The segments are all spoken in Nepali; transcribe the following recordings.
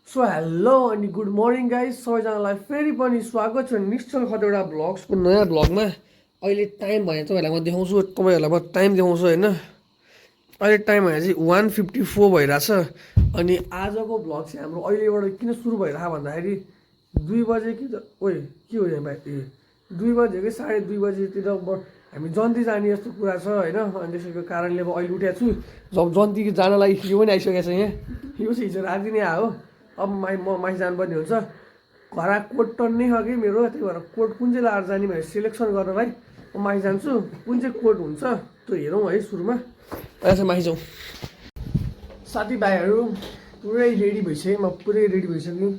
सो हेलो अनि गुड मर्निङ गाइज सबैजनालाई फेरि पनि स्वागत छ निश्चल खतौडा ब्लग्सको नयाँ ब्लगमा। अहिले टाइम भने तपाईँहरूलाई म देखाउँछु, तपाईँहरूलाई म टाइम देखाउँछु होइन। अहिले टाइम भने चाहिँ 1:54 भइरहेछ। अनि आजको ब्लग चाहिँ हाम्रो अहिलेबाट किन सुरु भइरहेको भन्दाखेरि 2 बजे कि त ओए के हो यहाँ भाइ ए 2 बजे कि 2:30 बजीतिर हामी जन्ती जाने जस्तो कुरा छ होइन। अनि त्यसैको कारणले म अहिले उठेको छु। जब जन्ती जानलाई यो पनि आइसकेको छ यहाँ, यो चाहिँ हिजो राति नै आयो। अब म माथि जानुपर्ने हुन्छ। घर कोट टन्नै छ कि मेरो, त्यही भएर कोट कुन चाहिँ लगाएर जाने भनेर सिलेक्सन गर्नलाई म माथि जान्छु। कुन चाहिँ कोट हुन्छ त्यो हेरौँ है सुरुमा। अहिले माथि जाउँ। साथीभाइहरू पुरै रेडी भइसकेँ, म पुरै रेडी भइसकेँ।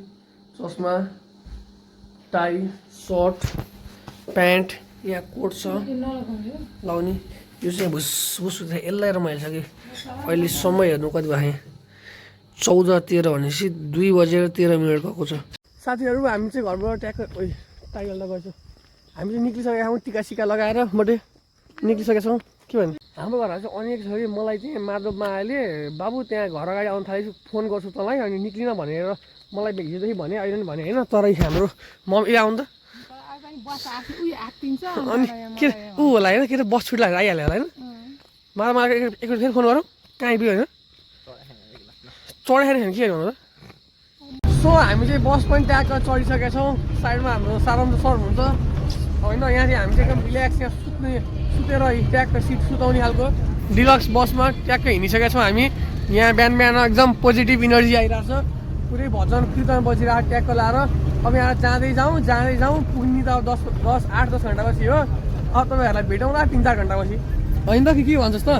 चस्मा, टाई, सर्ट, प्यान्ट, यहाँ कोट छ लाउने। यो चाहिँ भुस भुस यसलाई रमाइसकेँ। अहिले समय हेर्नु कति भयो, 14:13 भनेपछि 2:13 गएको छ। साथीहरू हामी चाहिँ घरबाट ट्याक्क ओइ टाइगर लगाएको छ। हामी चाहिँ निक्लिसकेका छौँ, टिका सिका लगाएर मोटे निक्लिसकेका छौँ। के भन्नु, हाम्रो घरमा चाहिँ अनेक छ कि मलाई चाहिँ माधवमा अहिले बाबु त्यहाँ घर अगाडि आउनु थालेपछि फोन गर्छु तँलाई अनि निक्लिन भनेर मलाई हिजोदेखि भने, अहिले पनि भने होइन। तर हाम्रो मम्मी आउनु त अनि के ऊ होला होइन, के अरे बस छुट लागेर आइहाल्यो होला होइन। मलाई एकचोटि फेरि फोन गरौँ कहाँ आइपुग्यो होइन, चढाइखेर के गर्नु त। सो हामी चाहिँ बस पनि ट्याक्क चढिसकेका छौँ। साइडमा हाम्रो सारन्द सर हुनुहुन्छ होइन। यहाँ चाहिँ हामी चाहिँ एकदम रिल्याक्स, यहाँ सुतेर ट्याक्क सिट सुताउने खालको डिलक्स बसमा ट्याक्क हिँडिसकेका छौँ हामी। यहाँ बिहान बिहान एकदम पोजिटिभ इनर्जी आइरहेको छ। पुरै भजन कीर्तन बजिरहेको ट्याक्क लाएर अब यहाँ जाँदै जाउँ पुग्ने त अब 8-10 घन्टा पछि हो। अब तपाईँहरूलाई भेटौँला 3-4 घन्टा पछि होइन त कि के भन्छस् त।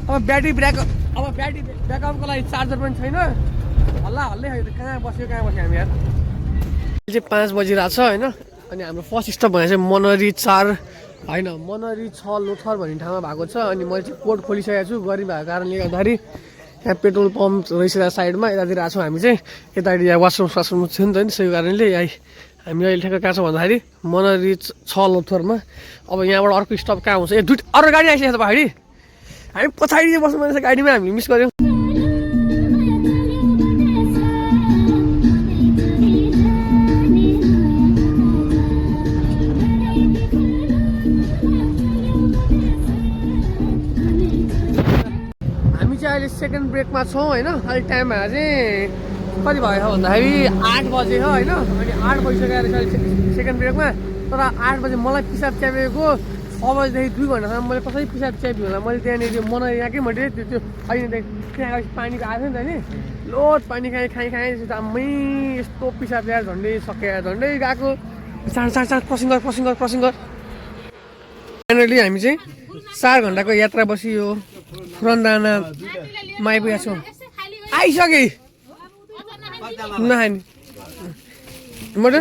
अब ब्याट्री ब्याकअपको लागि चार्जर पनि छैन। हल्लै खै कहाँ बस्यो हामी यार। अहिले चाहिँ 5 बजिरहेको छ होइन। अनि हाम्रो फर्स्ट स्टप भने चाहिँ मनरी 4 होइन मनरी 6 लोथर भन्ने ठाउँमा भएको छ। अनि मैले चाहिँ कोड खोलिसकेको छु, गरिब भएको कारणले गर्दाखेरि। यहाँ पेट्रोल पम्प रहेछ साइडमा, यतातिर आएको छौँ हामी चाहिँ। यतातिर यहाँ वासरुम थियो नि त, त्यसै कारणले यहाँ हामी अहिले ठ्याक्क कहाँ छौँ भन्दाखेरि मनरी 6 लोथरमा। अब यहाँबाट अर्को स्टप कहाँ हुन्छ, अरू गाडी आइसकेको छ पछाडि। हामी पछाडि बस्नु पर्ने गाडीमा, हामीले मिस गऱ्यौँ। अहिले सेकेन्ड ब्रेकमा छौँ होइन। अहिले टाइम भएर चाहिँ कति भयो भन्दाखेरि 8 बजे हो होइन। अनि 8 बजिसकेर अहिले सेकेन्ड ब्रेकमा। तर 8 बजे मलाई पिसाब च्यापेको 6 बजीदेखि 2 घन्टासम्म मैले कसरी पिसाब च्याप्यो होला। मैले त्यहाँनिर मनरी यहाँकै मैले त्यो अहिले त्यहाँ गएपछि पानीको आएको थियो नि त नि, लोड पानी खाएँ दाम्मै यस्तो पिसाब ल्याएर झन्डै सकेर झन्डै गएको। चार क्रसिङ गर। फाइनली हामी चाहिँ 4 घन्टाको यात्रा बसी यो फुरनदानामा आइपुगेका छौँ। आइसके नखाने मोटो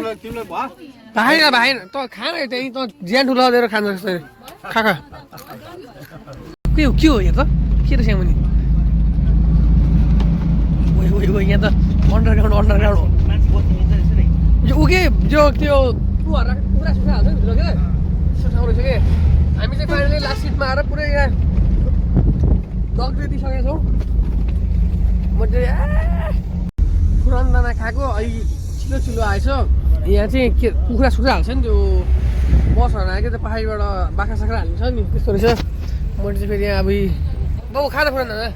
भाइन त खान त्यहीँ त ज्यान ठुलो दिएर खान्छ जस्तो खा के हो यहाँ त के रहेछ यहाँ मुनि। यहाँ त अन्डरग्राउन्ड हो ऊ के जो त्यो कुखुरा सुखा हाल्छ नि भित्र क्या यस्तो ठाउँ रहेछ कि। हामी चाहिँ फाइनली लास्ट सिटमा आएर पुरै यहाँ डक्टर दिइसकेका छौँ। म चाहिँ फुरनदाना खाएको अहिले चिलो आएछ। यहाँ चाहिँ के कुखुरा सुखुरा हाल्छ नि त्यो बसहरू आयो क्या, त्यो पहाडीबाट बाख्रा साख्रा हालिन्छ नि त्यस्तो रहेछ। मैले चाहिँ फेरि यहाँ अब बाबु खाँदा फुरनदाना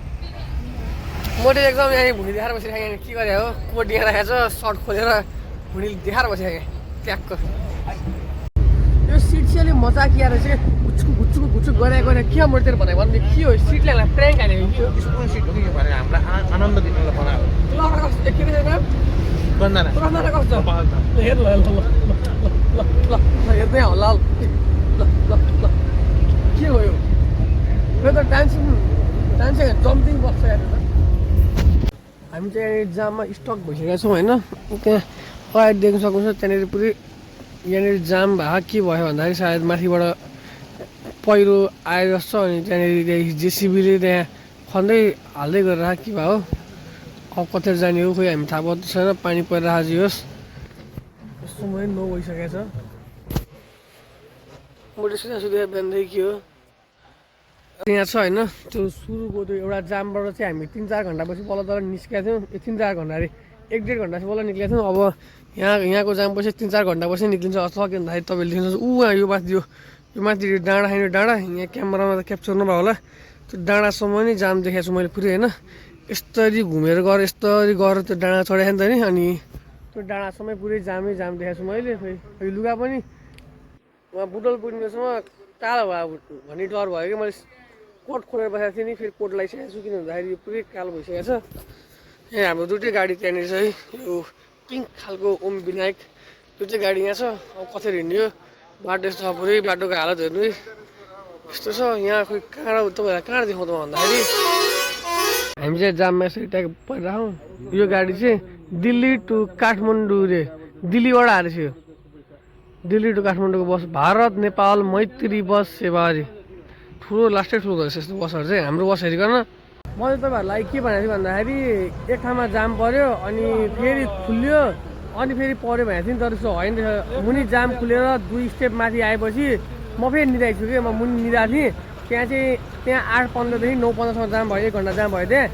म चाहिँ एकदम यहाँ भुँडी देखाएर बसिरहेको। यहाँ के गरे हो, कोट यहाँ राखेको छ, सर्ट खोलेर भुँडी देखाएर बसिरहेको ट्याक्क। यो सिट चाहिँ अलिक मजाकिया रहेछ कि, घुच्चुक गरेको के मोडतिर भनेको भने के हो, सिटले हामीलाई प्र्याङ्क हालेको के हो। स्कुल सिट भनेर हामीलाई आनन्द दिनलाई बनाएको के रहेछ बन्दाना कस्तो हेर्नु ल हेर्दै होला ल के हो यो त डान्सिङ जम्पिङ बस्छ यार। हामी चाहिँ जाममा स्टक भइसकेका छौँ होइन। त्यहाँ अगाडि देख्न सक्नुहुन्छ त्यहाँनिर पुरै यहाँनिर जाम भएको के भयो भन्दाखेरि सायद माथिबाट पहिरो आयो जस्तो। अनि त्यहाँनिर जेसिबीले त्यहाँ खन्दै हाल्दै गरेर के भयो, अब कतिर जाने हो खोइ हामी थाहा पाउँदै छैन। पानी परिरहेको छ होस् यस्तो पनि नो भइसकेको छ। मैले सुधा बिहानदेखि के हो यहाँ छ होइन। त्यो सुरुको त्यो एउटा जामबाट चाहिँ हामी 3-4 घन्टापछि बल्ल तल निस्केका थियौँ। 3-4 घन्टा अरे 1-1.5 घन्टासम्म बल्ल निक्लेको थियौँ। अब यहाँको जाम पछि 3-4 घन्टा पछि निक्लिन्छ जस्तो लाग्यो। भन्दाखेरि तपाईँले देख्नुहुन्छ यो माथि डाँडा खाने डाँडा यहाँ क्यामेरामा त क्याप्चर नभए होला, त्यो डाँडासम्म नि जाम देखाएको छु मैले पुरै होइन। यस्तरी घुमेर गएर त्यो डाँडा चढाएँ नि त नि, अनि त्यो डाँडासम्मै पुरै जामै जाम देखाएको छु मैले। फेरि लुगा पनि उहाँ बुटल पुग्नेसम्म कालो भयो भन्ने डर भयो कि मैले कोट खोलेर बसेको थिएँ नि, फेरि कोट लगाइसकेको छु किन भन्दाखेरि यो पुरै कालो भइसकेको छ। यहाँ हाम्रो दुइटै गाडी त्यहाँनिर छ है, यो पिङ्क खालको ओम विनायक दुइटै गाडी यहाँ छ। अब कतै हिँड्ने हो, बाटो यस्तो छ पुरै, बाटोको हालत हेर्नु है यस्तो छ। यहाँ खोइ कहाँ तपाईँहरूलाई कहाँ देखाउँदा भन्दाखेरि हामी चाहिँ जाममा यसरी ट्याग परिरहेको। यो गाडी चाहिँ दिल्ली टु काठमाडौँ रे, दिल्लीबाट आएर थियो, दिल्ली टु काठमाडौँको बस, भारत नेपाल मैत्री बस सेवा अरे। ठुलो लास्टै ठुलो रहेछ यस्तो बसहरू चाहिँ। हाम्रो बस हेरिकन मैले तपाईँहरूलाई के भनेको थिएँ भन्दाखेरि एक ठाउँमा जाम पऱ्यो अनि फेरि खुल्यो अनि फेरि पऱ्यो भनेको थिएँ नि, तर त्यस्तो होइन रहेछ। मुनि जाम खुलेर 2 स्टेप माथि आएपछि म फेरि निदाएको छु कि, म मुनि निदाएको थिएँ। त्यहाँ 8:15देखि 9:15सम्म जाम भयो, 1 घन्टा जाम भयो त्यहाँ।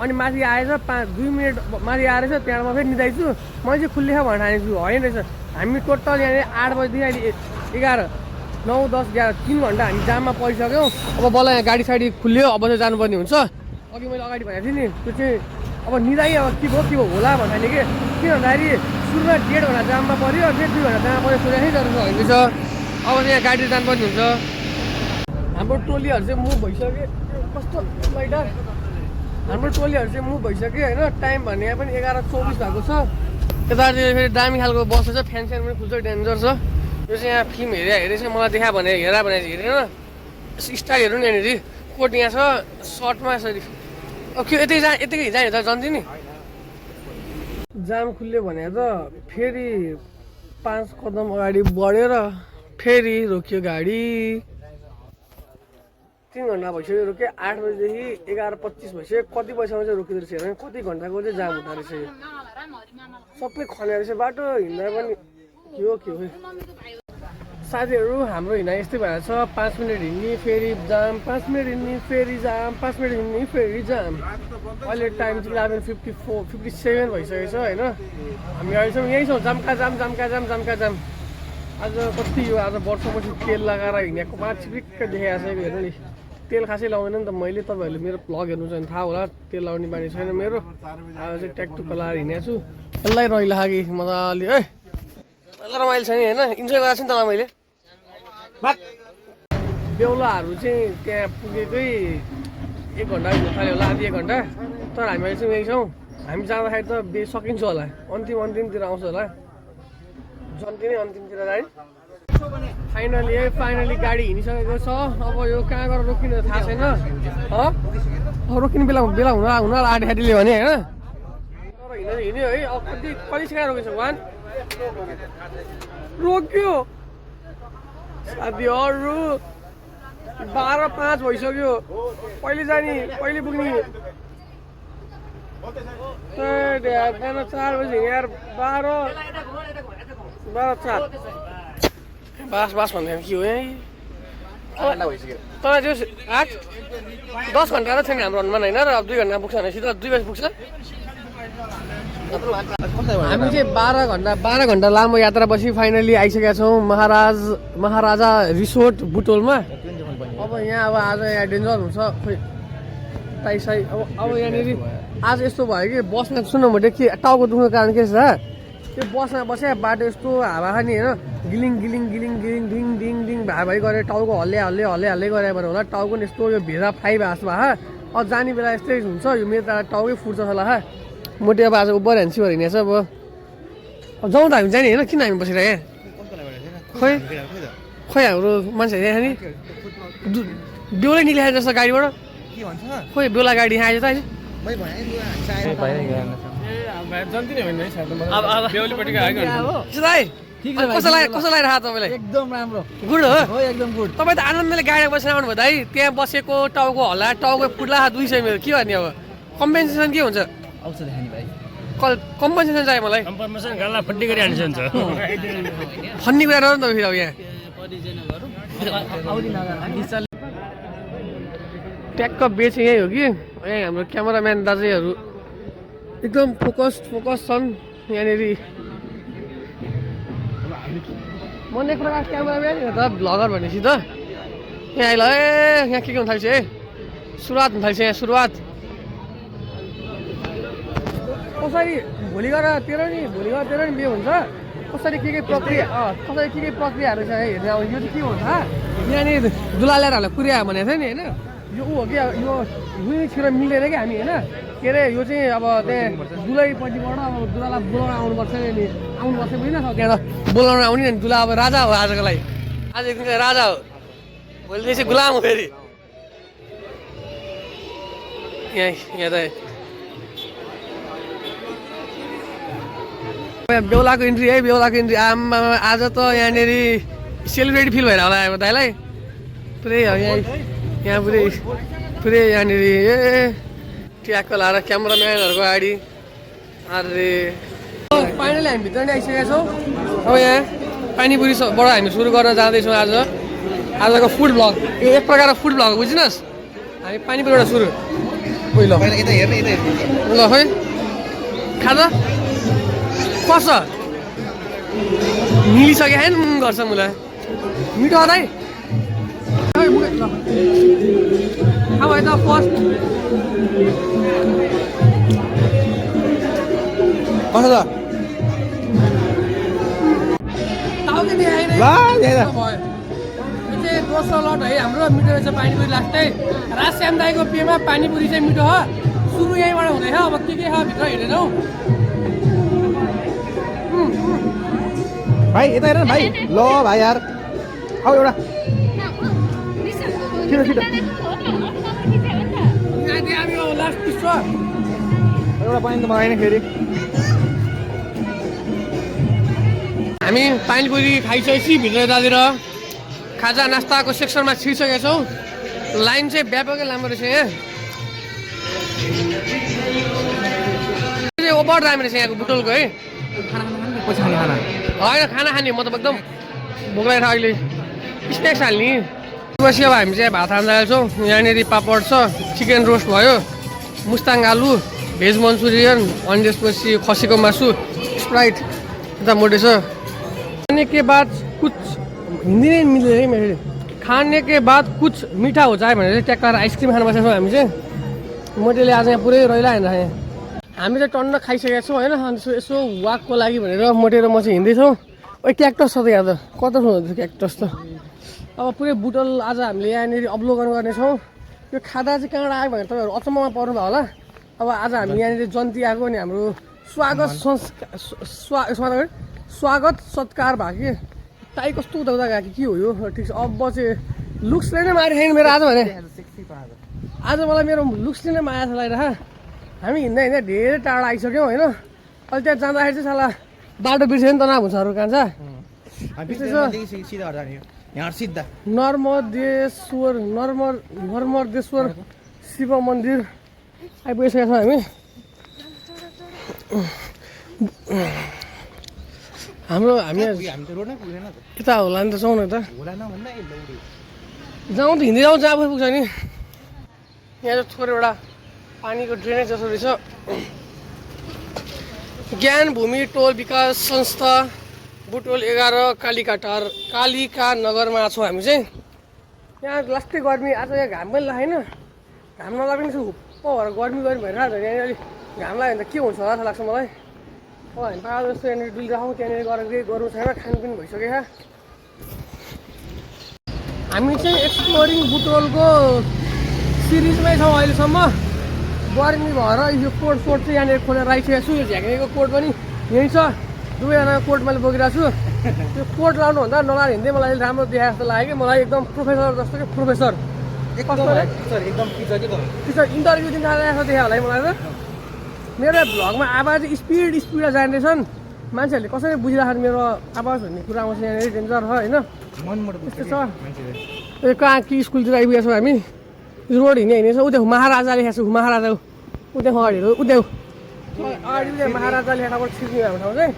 अनि माथि आएछ 2 मिनट माथि आएर त्यहाँबाट म फेरि निदाएको छु। मैले चाहिँ खुल्लेछ भनेर ठानेको छु, होइन रहेछ। हामी टोटल यहाँनिर 8 बजीदेखि अहिले 11, 9, 10, 11, 3 घन्टा हामी जाममा परिसक्यौँ। अब बल्ल यहाँ गाडी साडी खुल्यो, अब चाहिँ जानुपर्ने हुन्छ। अघि मैले अगाडि भनेको थिएँ नि, त्यो चाहिँ अब निदाइ अब के भयो होला भन्दाखेरि कि किन भन्दाखेरि सुरुमा 1.5 घन्टा जाममा पऱ्यो, फेरि 2 घन्टा जाममा पऱ्यो, सोधेको थिएँ तर होइन छ। अब चाहिँ यहाँ गाडी जानुपर्ने हुन्छ। हाम्रो टोलीहरू चाहिँ मुभ भइसक्यो, कस्तो लाइटर, हाम्रो टोलीहरू चाहिँ मुभ भइसक्यो होइन। टाइम भने पनि 11:24 भएको छ। यतातिर फेरि दामी खालको बस छ, फ्यान स्यान पनि खुल्छ, डेन्जर छ। यो चाहिँ यहाँ फिल्म हेरेछ मलाई देखा भने हेरेन हेरेन स्टाइल हेर्नु नि। यहाँनिर कोट यहाँ छ सर्टमा यसरी। अब के यतिकै जाने त जन्ती नि। जाम खुल्यो भने त फेरि 5 कदम अगाडि बढेर फेरि रोक्यो गाडी। 3 घन्टा भइसक्यो रोक्यो, 8 बजीदेखि 11:25 भइसक्यो। कति बजीसम्म चाहिँ रोकिँदो रहेछ हेर्नु, कति घन्टाको चाहिँ जाम हुँदो रहेछ। यो सबै खनेर रहेछ बाटो, हिँड्दा पनि के हो साथीहरू। हाम्रो हिँडाइ यस्तै भएर छ, 5 मिनट हिँड्ने फेरि जाम, 5 मिनट हिँड्ने फेरि जाम, 5 मिनट हिँड्ने फेरि जाम। अहिले टाइम चाहिँ 11:57 भइसकेको छ होइन। हामी अहिलेसम्म यहीँ छौँ, जामका जाम। आज कति यो आज वर्षपछि तेल लगाएर हिँडेको चिप्लिक्क देखाएको छ हेर्नु नि। तेल खासै लगाउँदैन नि त मैले, तपाईँहरूले मेरो भ्लग हेर्नु छ भने थाहा होला, तेल लगाउने बानी छैन मेरो। आज चाहिँ ट्याकटुक्क लगाएर हिँडेको छु। यसलाई रहिलो खायो कि मजाले है, रमाइलो छ नि होइन, इन्जोय गरेको छु नि तँलाई मैले। बेहुलाहरू चाहिँ त्यहाँ पुगेकै 1 घन्टा थाल्यो होला, आधी 1 घन्टा। तर हामी अहिले चाहिँ यहीँ छौँ। हामी जाँदाखेरि त सकिन्छ होला, अन्तिमतिर आउँछ होला, जन्ती नै अन्तिमतिर गाडी। फाइनली गाडी हिँडिसकेको छ। अब यो कहाँ गएर रोकिने थाहा छैन, रोकिने बेला हुन आँटीले भने होइन। तर हिँड्यो है, अब कति सेकेन्ड रोकिन्छ वान रोक्यो साथीहरू। 12:05 भइसक्यो, पहिले जाने पहिले पुग्ने। 4 बजी यार, 12:04 बास भन्दा के हो यहीँ तर त्यो 8-10 घन्टा र छैन हाम्रो अनुमान होइन। र अब 2 घन्टा पुग्छ भनेपछि त 2 बजी पुग्छ। हामी चाहिँ 12 घन्टा लामो यात्रापछि फाइनली आइसकेका छौँ महाराजा रिसोर्ट बुटोलमा। अब यहाँ आज यहाँ डेन्जर हुन्छ खोइ ताइसाई। अब यहाँनिर आज यस्तो भयो कि बसमा सुन्नु भने के टाउको दुख्नुको कारण के छ, त्यो बसमा बस्यो बाटो यस्तो हावा खाने होइन, गिलिङ डिङ भाइ गरेर टाउको हल्ले गरे भने होला। टाउको नि यस्तो यो भेरा फ्राई भएको भए अब जाने बेला यस्तै हुन्छ। यो मेरो त टाउकै फुट्छ होला। मोटे अब आज उबर ह्यान्सी भएर हिँडेछ। अब जाउँ त हामी जाने होइन, किन हामी बसेर यहाँ खोइ हाम्रो मान्छे यहाँ नि बेहुलै निक्लेको जस्तो गाडीबाट खोइ बेहुला गाडी यहाँ आएछ त अहिले। कसो लागिरहेको तपाईँलाई? एकदम राम्रो, गुड हो एकदम गुड। तपाईँ त आनन्दले गाडीमा बसेर आउनुभयो है, त्यहाँ बसेको टाउको हल्ला टाउको फुट्ला 200 मेरो के गर्ने अब कम्पेन्सेसन के हुन्छ? कम्पेन्सेसन चाहियो मलाई। फन्नी कुरा नगर्नु त फेरि अब यहाँ ट्याक्क बेच यहीँ हो कि। यहीँ हाम्रो क्यामेराम्यान दाजुहरू एकदम फोकस छन् यहाँनिर मन एक प्रकार क्यामेराम्यान त भ्लगर भनेपछि त यहाँ आइल ए यहाँ के हुन थाल्छ है सुरुवात हुन थाल्छ यहाँ सुरुवात कसरी भोलि गएर तेरो नि बिहे हुन्छ कसरी के प्रक्रियाहरू छ है हेर्ने अब यो चाहिँ के हुन्छ यहाँनिर दुला ल्याएर होला पुर्या भनेको थियो नि होइन यो ऊ हो कि यो युनिकतिर मिल्दैन कि हामी होइन के अरे यो चाहिँ अब त्यहाँ दुलैपट्टिबाट अब दुलालाई बोलाउन आउनुपर्छ नि आउनुपर्छ बुझ्न त्यहाँ त बोलाउन आउने नि दुला अब राजा हो आजको लागि आज एकदिन राजा हो भोलिदेखि चाहिँ गुलाम हो फेरि यहाँ त बेहुलाको इन्ट्री है बेहुलाको इन्ट्री आमा आज त यहाँनिर सेलिब्रेटी फिल भएर होला अब दाइलाई पुरै यहाँ पुरै यहाँनिर ए ट्याक्क लाएर क्यामराम्यानहरूको अगाडि अरे फाइनली हामी भित्र नै आइसकेका छौँ अब यहाँ पानीपुरीबाट हामी सुरु गर्न जाँदैछौँ आजको फुड ब्लग यो एक प्रकारको फुड ब्लग बुझिनुहोस् हामी पानीपुरीबाट सुरु ल खै खाजा कस मिलिसक्यो होइन गर्छ मलाई मिठो दाइ अब यता फर्स्ट कसो छ दोस्रो लट है हाम्रो मिठो रहेछ पानीपुरी लास्टै राजश्याम दाईको पेमा पानीपुरी चाहिँ मिठो हो सुरु यहीँबाट हुँदैछ अब के छ भित्र हेरेनौ भाइ यता हेर न भाइ ल भाइ यार आऊ एउटा छिटो लास्ट पिस छ एउटा पानी त मगाएन फेरि हामी पानीपुरी खाइसकेपछि भित्र यतातिर खाजा नास्ताको सेक्सनमा छिरिसकेका छौँ लाइन चाहिँ व्यापकै लामो रहेछ यहाँ ओभर दामी रहेछ यहाँको बुटोलको है होइन खाना खाने म त एकदम भोक लागेर अहिले स्न्याक्स हाल्ने पछि अब हामी चाहिँ भात खान जान्छौँ यहाँनिर पापड छ चिकन रोस्ट भयो मुस्ताङ आलु भेज मन्चुरियन अनि त्यसपछि खसीको मासु स्प्राइट यता मोटे छ खाने के बाद कुछ हिन्दी नै मिल्दैन है मेरो खाने के बाद कुछ मिठा हो चाहे भनेर चाहिँ ट्याक्क आइसक्रिम खानु बसेको छौँ हामी चाहिँ मोटेले आज यहाँ पुरै रहिला होइन हामी चाहिँ टन्न खाइसकेका छौँ होइन अनि यसो वाकको लागि भनेर मोटेर म चाहिँ हिँड्दैछौँ ओ क्याक्टस छ त यहाँ त कता छ क्याक्टस त अब पुरै बुटल आज हामीले यहाँनिर अवलोकन गर्नेछौँ यो खाँदा चाहिँ कहाँबाट आयो भनेर तपाईँहरू अचम्ममा पर्नुभयो होला अब आज हामी यहाँनिर जन्ती आएको अनि हाम्रो स्वागत सत्कार भयो कि टाइ कस्तो उदाउँदा गएको के हो यो ठिक छ अब चाहिँ लुक्सले नै मारिखेन मेरो आज भने आज मलाई मेरो लुक्सले नै माया छ लगाइरह हामी हिँड्दा धेरै टाढा आइसक्यौँ होइन अहिले त्यहाँ जाँदाखेरि चाहिँ साला बाटो बिर्सेर नि तनाव हुन्छ अरू कान्छ नर्मदेश्वर शिव मन्दिर आइपुगिसकेका छौँ हामी हामी यता होला नि त जाउँ न त जाउँ त हिँड्दै जाउँ जहाँ पुग्छ नि यहाँ चाहिँ थोरै एउटा पानीको ड्रेनेज जस्तो रहेछ ज्ञान भूमि टोल विकास संस्था बुटोल 11 कालिका नगरमा छौँ हामी चाहिँ यहाँ लास्टै गर्मी आज यहाँ घाम पनि लागेन घाम नलाग्ने चाहिँ हुप्प भएर गर्मी भइरहेको छ यहाँनिर अलिक घाम लाग्यो भने त के हुन्छ होला जस्तो लाग्छ मलाई अब हामी पाहाड जस्तो यहाँनिर डुलिरहेको त्यहाँनिर गएर केही गर्नु छैन खानपिन भइसक्यो हामी चाहिँ एक्सप्लोरिङ बुटोलको सिरिजमै छौँ अहिलेसम्म गर्मी भएर यो कोट चाहिँ यहाँनिर खोलेर राखिसकेको छु यो झ्याक्नेको कोट पनि यहीँ छ दुवैजनाको कोट मैले बोकिरहेको छु त्यो कोट लाउनुभन्दा नलाएर हिँड्दै मलाई अलिक राम्रो देखाएको जस्तो लाग्यो कि मलाई एकदम प्रोफेसर जस्तो कि प्रोफेसर एकदम टिचर इन्टरभ्यू दिन जाँदा जस्तो देखायो होला है मलाई त मेरो भ्लगमा आवाज स्पिड जान्दैछन् मान्छेहरूले कसरी बुझिरहेको मेरो आवाज भन्ने कुरामा चाहिँ यहाँनिर डेन्जर छ होइन त्यस्तो छ यो कहाँ कि स्कुलतिर आइपुगेको छौँ हामी रोड हिँड्छ उ देखो महाराजा लेखेको छु महाराजा उ देखो अगाडि अगाडि महाराजा लेखाबाट छिर्ने हाम्रो ठाउँ चाहिँ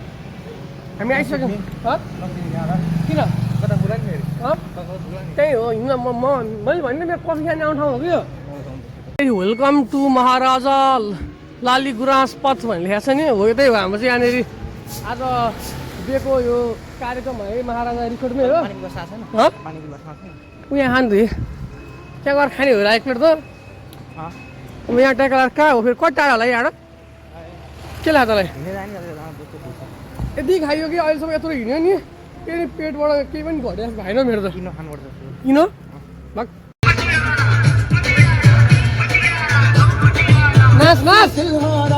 हामी आइसक्यौँ किन त्यही हो हिँड्न मैले भने मेरो कफी खाने आउने ठाउँ हो कि यो वेलकम टु महाराजा लाली गुराँस पथ भन्ने लेखेको छ नि हो त्यही हो हाम्रो चाहिँ यहाँनिर आज दिएको यो कार्यक्रम है महाराजा रिसोर्टमै हो ऊ यहाँ खानु थिएँ त्यहाँ गएर खाने हो र एक प्लेट त अब यहाँ ट्याकला कहाँ हो फेरि कति टाढा होला यहाँबाट के लाग्छ तँलाई यति खाइयो कि अहिलेसम्म यत्रो हिँड्यो नि केही पेटबाट केही पनि घट्या भएन मेरो त किन भक नाच नाच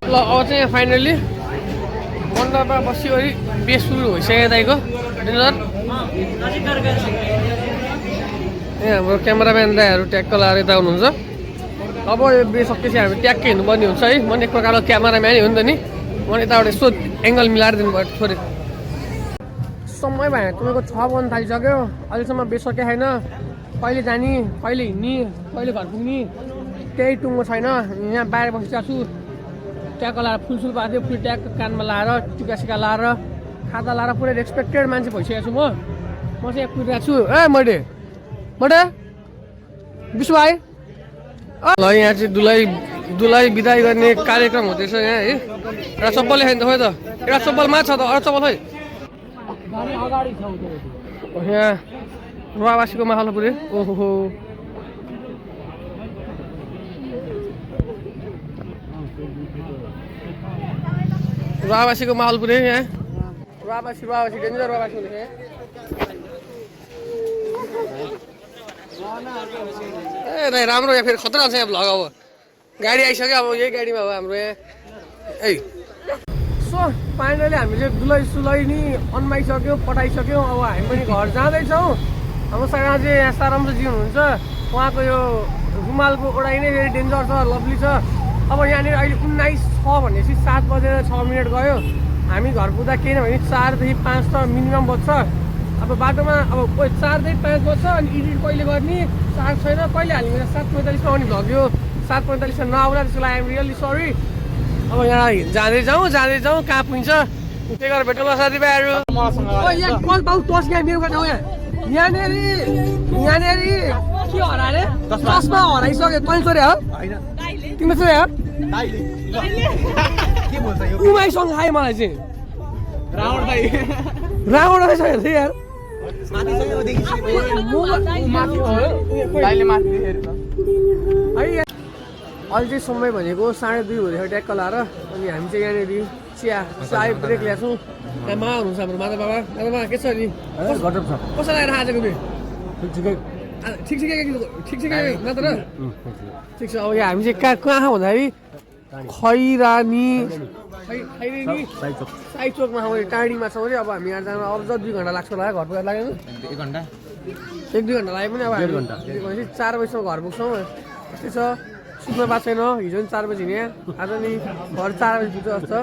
ल अब चाहिँ फाइनल्ली मण्डपमा बसिवरी बेस सुरु भइसक्यो दाइको डिनर ए हाम्रो क्यामेराम्यान दाइहरू ट्याक्क लाएर यता हुनुहुन्छ अब यो बेस सकेपछि हामी ट्याक्कै हिँड्नुपर्ने हुन्छ है म एक प्रकारको क्यामेराम्यानै हो नि त नि मैले यताबाट यसो एङ्गल मिलाएर दिनुभयो थोरै समय भयो तपाईँको 6 बज्न थालिसक्यो अहिलेसम्म बेस सकेको छैन कहिले जाने कहिले हिँड्ने कहिले घर पुग्ने केही टुङ्गो छैन यहाँ बाहिर बसिरहेको छु ट्याक्क लाएर फुलसुल पाएको थियो फुल ट्याक्क कानमा लाएर टिका सिका लाएर खाता लाएर पुरै रेस्पेक्टेड मान्छे भइसकेको छु म चाहिँ यहाँ कुदिरहेको छु ए मैले विश्व भाइ ल यहाँ चाहिँ दुलाई बिदाई गर्ने कार्यक्रम हुँदैछ यहाँ है एउटा चप्पल खाने त खोइ त एउटा चप्पल माछ त अरू चप्पल खै यहाँ रुवावासीको माहौल पुरै ओहो रुवावासीको माहौल पुरै यहाँ रुवावासी डेन्जर रुवावासी हुँदैछ यहाँ ए दाइ राम्रो यहाँ फेरि खतरा छ यहाँ भ्लग अब गाडी आइसक्यो अब यही गाडीमा हो हाम्रो यहाँ है सो फाइनली हामीले दुलै सुलै नि अन्माइसक्यो पठाइसक्यौँ अब हामी पनि घर जाँदैछौँ हाम्रो सँग चाहिँ यहाँ सारामजी हुनुहुन्छ उहाँको यो रुमालको ओडाइ नै फेरि डेन्जर छ लभली छ अब यहाँनिर अहिले 19 छ भनेपछि 7 बजेर 6 मिनट गयो हामी घर पुग्दा केही नभने 4 देखि 5 त मिनिमम बज्छ अब बाटोमा अब 4 देखि 5 बज्छ अनि एडिट कहिले गर्ने चार्ज छैन कहिले हाल्ने 7:45मा आउने भ्लग यो 7:45मा नआउला त्यसको लागि आइएम रियली सरी अब यहाँ जाँदै जाउँ कहाँ पुग्छ त्यही गरेर भेटौँला साथीभाइहरू यहाँ कल बाउ टस यहाँ मेरो ठाउँ यहाँनिर के हरा अरे टसमा हराइसक्यो तैँले छोरे हो तिमीले छोरे हो उमाईसँग खाएँ मलाई चाहिँ रावण रहेछ हेर्दै यार अहिले चाहिँ समय भनेको 2:30 भइसक्यो ट्याक्क लाएर अनि हामी चाहिँ यहाँनिर चिया चाय ब्रेक ल्याएको छौँ त्यहाँ मा हुनुहुन्छ हाम्रो माता बाबा के छ नि कसो लागेर आजको बे ठिक मात्र ठिक छ अब यहाँ हामी चाहिँ कहाँ भन्दाखेरि खैरानी साई चोकमा छौँ टाढीमा छौँ अरे अब हामी यहाँ जानु अब 2 घन्टा लाग्छ होला घर पुगेर लाग्यो 1-2 घन्टा लाग्यो पनि अब हामी 4 बजीसम्म घर पुग्छौँ त्यस्तै छ सुत्न पाएको छैन हिजो पनि 4 बजी हिँड्यो आज नि घर 4 बजी पुग्छ जस्तो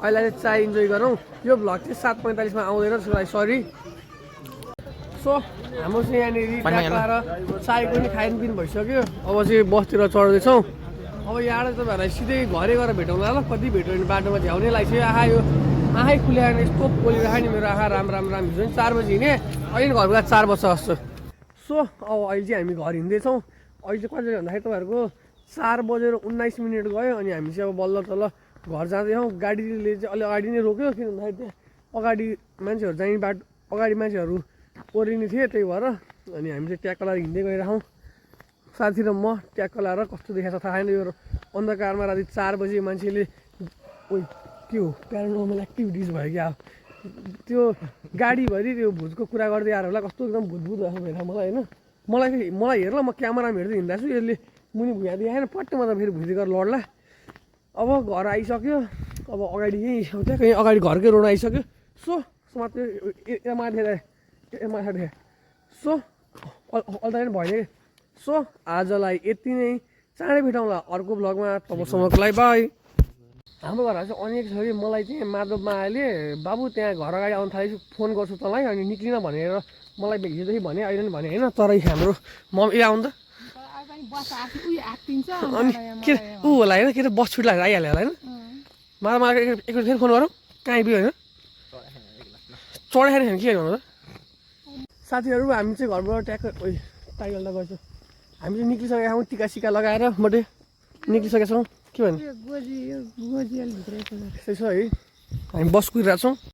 अहिले चाहिँ चाय इन्जोय गरौँ यो भ्लग चाहिँ 7:45मा आउँदैन त्यसको लागि सरी सो हाम्रो चाहिँ यहाँनिर ट्याक्क चाय पनि खाइदिनु पिन भइसक्यो अब चाहिँ बसतिर चढ्दैछौँ अब यहाँबाट तपाईँहरूलाई सिधै घरै गएर भेटौँला ल कति भेट्यो भने बाटोमा झ्याउने लाग्छ आँखा यो आँखै खुल्याएर यस्तो पोलिरहेको नि मेरो आँखा राम हिजो पनि 4 बजी हिँडेँ अहिले घर गएर 4 बज्छ जस्तो सो अब अहिले चाहिँ हामी घर हिँड्दैछौँ अहिले चाहिँ कति भन्दाखेरि तपाईँहरूको 4:19 गयो अनि हामी चाहिँ अब बल्ल तल घर जाँदैछौँ गाडीले चाहिँ अलि अगाडि नै रोक्यो किन भन्दाखेरि त्यहाँ अगाडि मान्छेहरू जाने बाटो अगाडि मान्छेहरू ओर्लिने थिए त्यही भएर अनि हामी चाहिँ ट्याक्क लाएर हिँड्दै गइरहेछौँ साथी र म ट्याक्क लाएर कस्तो देखाएको छ थाहा छैन यो अन्धकारमा राति 4 बजी मान्छेले के हो प्यारानर्मल एक्टिभिटिज भयो क्या त्यो गाडीभरि त्यो भुजको कुरा गर्दै आएर होला कस्तो एकदम भुतभुत भएको भइरहेको मलाई होइन मलाई हेर ल म क्यामेरामा हेर्दै हिँड्दा छु यसले मुनि भुइँ दिएन पट्टै म त फेरि भुइँदै गरेर लड्ला अब घर आइसक्यो अब अगाडि यहीँ कहीँ अगाडि घरकै रोड आइसक्यो सो माथि सो अल्दा भयो सो आजलाई यति नै चाँडै भेटौँला अर्को भ्लगमा तबसम्मको लागि बाई हाम्रो घरमा चाहिँ अनेक छ कि मलाई चाहिँ माधवमा अहिले बाबु त्यहाँ घर अगाडि आउनु थालेछु फोन गर्छु तँलाई अनि निक्लिन भनेर मलाई हिजोदेखि भने अहिले पनि भने होइन तर हाम्रो मम्मी आउनु त अनि के ऊ होला होइन के त बस छुट लागेर आइहाल्यो होला होइन मलाई एकचोटि फेरि फोन गरौँ कहाँ आइपुग्यो होइन चढाइखाने के भन्नु त साथीहरू हामी चाहिँ घरबाट ट्याक्क टाइगल त गर्छौँ हामी चाहिँ निक्लिसकेका छौँ टिका सिका लगाएर मोटे निक्लिसकेका छौँ के भन्नु गोजी अलिक भित्रै छ त्यस्तै छ है हामी बस कुदिरहेको छौँ